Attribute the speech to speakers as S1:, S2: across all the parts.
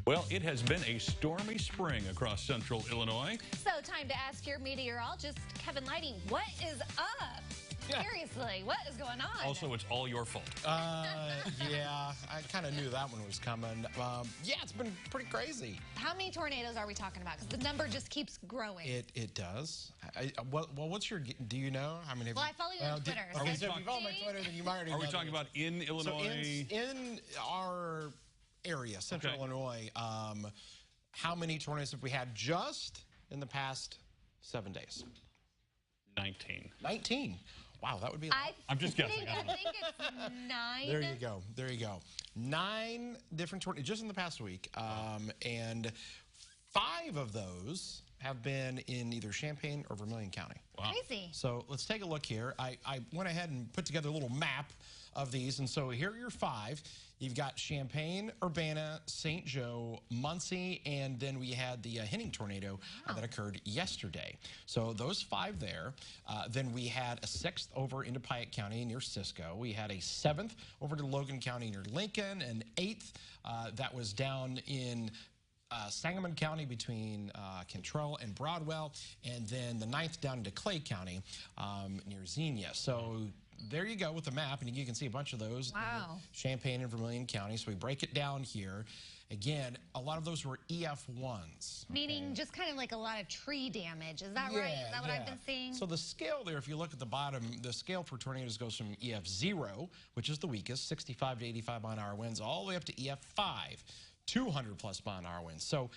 S1: Well, it has been a stormy spring across central Illinois.
S2: So time to ask your meteorologist, Kevin Lighty, what is up? Seriously, what is going on?
S1: Also, it's all your fault.
S3: Yeah, I kind of knew that one was coming. Yeah, it's been pretty crazy.
S2: How many tornadoes are we talking about? Because the number just keeps growing.
S3: It does. Well, what's your? Do you know how many?
S2: Well, I follow you on Twitter.
S3: Okay, so if you follow my Twitter, then you might already.
S1: Are we talking about in Illinois?
S3: So in our area, central Illinois, how many tornadoes have we had just in the past 7 days?
S1: 19.
S3: 19. Wow, that would be a lot.
S1: I'm just guessing.
S2: I think it's 9.
S3: There you go. There you go. 9 different tornadoes just in the past week. And 5 of those have been in either Champaign or Vermilion County.
S2: Wow. Crazy.
S3: So let's take a look here. I went ahead and put together a little map of these. And so here are your 5. You've got Champaign, Urbana, St. Joe, Muncie, and then we had the Henning tornado that occurred yesterday. So those 5 there. Then we had a 6th over into Piatt County near Cisco. We had a 7th over to Logan County near Lincoln, an 8th that was down in Sangamon County between Cantrell and Broadwell, and then the 9th down into Clay County near Xenia. So there you go with the map, and you can see a bunch of those in Champaign and Vermilion County. So we break it down here. Again, a lot of those were EF1s.
S2: Meaning just kind of like a lot of tree damage. Is that right? Is that what I've been seeing?
S3: So the scale there, if you look at the bottom, the scale for tornadoes goes from EF0, which is the weakest, 65 to 85 mile-an-hour winds, all the way up to EF5. 200+ mile-an-hour winds. So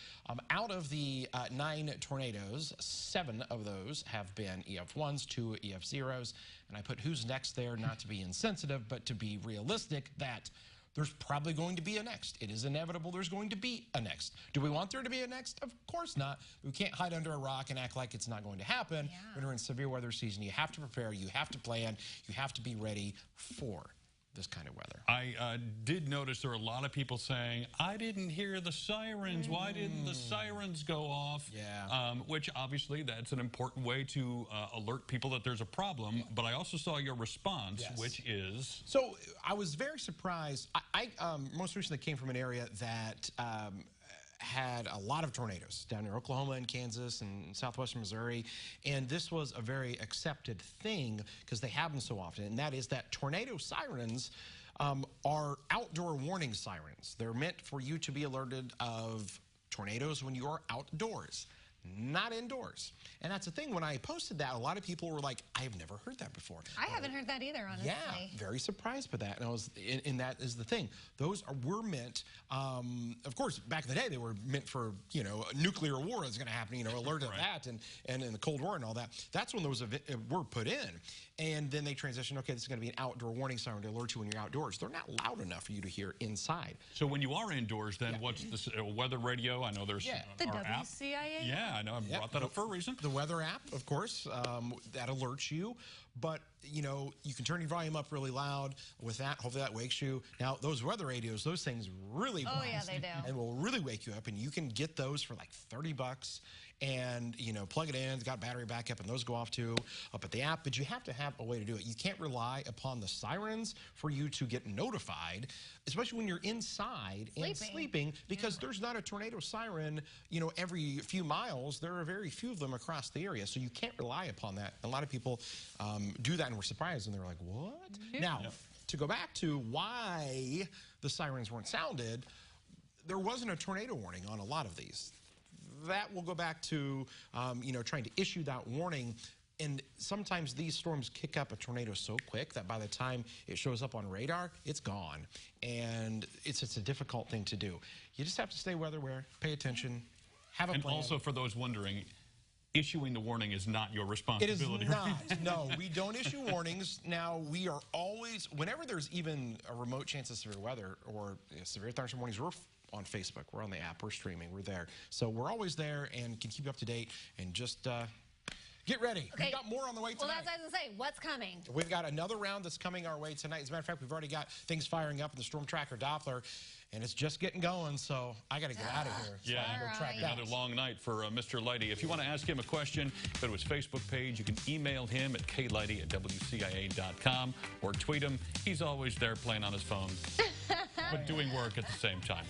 S3: out of the 9 tornadoes, 7 of those have been EF1s, 2 EF0s, and I put who's next there, not to be insensitive, but to be realistic that there's probably going to be a next. It is inevitable there's going to be a next. Do we want there to be a next? Of course not. We can't hide under a rock and act like it's not going to happen. When we're in severe weather season, you have to prepare, you have to plan, you have to be ready for this kind of weather.
S1: I did notice there were a lot of people saying, I didn't hear the sirens. Why didn't the sirens go off?
S3: Yeah.
S1: Which obviously that's an important way to alert people that there's a problem. But I also saw your response, which is?
S3: So I was very surprised. I most recently came from an area that had a lot of tornadoes down near Oklahoma and Kansas and southwestern Missouri, and this was a very accepted thing because they happen so often, and that is that tornado sirens are outdoor warning sirens. They're meant for you to be alerted of tornadoes when you are outdoors, not indoors. And that's the thing, when I posted that, a lot of people were like, I have never heard that before.
S2: I haven't heard that either, honestly.
S3: Yeah, very surprised by that. And I was, and that is the thing. Those were meant, of course, back in the day, they were meant for, you know, a nuclear war is going to happen, you know, alert of that, and in the Cold War and all that. That's when those were put in. And then they transitioned, okay, this is going to be an outdoor warning siren to alert you when you're outdoors. They're not loud enough for you to hear inside.
S1: So when you are indoors, then what's the weather radio? I know there's
S2: the
S1: our app.
S2: WCIA?
S1: Yeah, I know. I brought that up for a reason.
S3: The weather app, of course, that alerts you. But, you know, you can turn your volume up really loud with that. Hopefully that wakes you. Now, those weather radios, those things really blast.
S2: Oh, yeah, they do.
S3: And will really wake you up. And you can get those for like $30 and, you know, plug it in. It's got battery backup, and those go off too up at the app. But you have to have a way to do it. You can't rely upon the sirens for you to get notified, especially when you're inside and sleeping, because there's not a tornado siren, you know, every few miles. There are very few of them across the area. So you can't rely upon that. A lot of people do that and were surprised, and they're like, what? Now, to go back to why the sirens weren't sounded, there wasn't a tornado warning on a lot of these. That will go back to, you know, trying to issue that warning. And sometimes these storms kick up a tornado so quick that by the time it shows up on radar, it's gone. And it's a difficult thing to do. You just have to stay weather aware, pay attention, have a plan.
S1: And also, for those wondering, issuing the warning is not your responsibility.
S3: It is not. No, we don't issue warnings. Now, we are always, whenever there's even a remote chance of severe weather or severe thunderstorm warnings, we're on Facebook, we're on the app, we're streaming, we're there. So we're always there and can keep you up to date, and just get ready.
S2: Okay.
S3: We've got more on the way tonight.
S2: Well, that's what I was going to say. What's coming?
S3: We've got another round that's coming our way tonight. As a matter of fact, we've already got things firing up in the Storm Tracker Doppler, and it's just getting going, so I got to get out of here. So
S1: Yeah, another long night for Mr. Lighty. If you want to ask him a question, go to his Facebook page. You can email him at klighty@wcia.com or tweet him. He's always there playing on his phone, but doing work at the same time.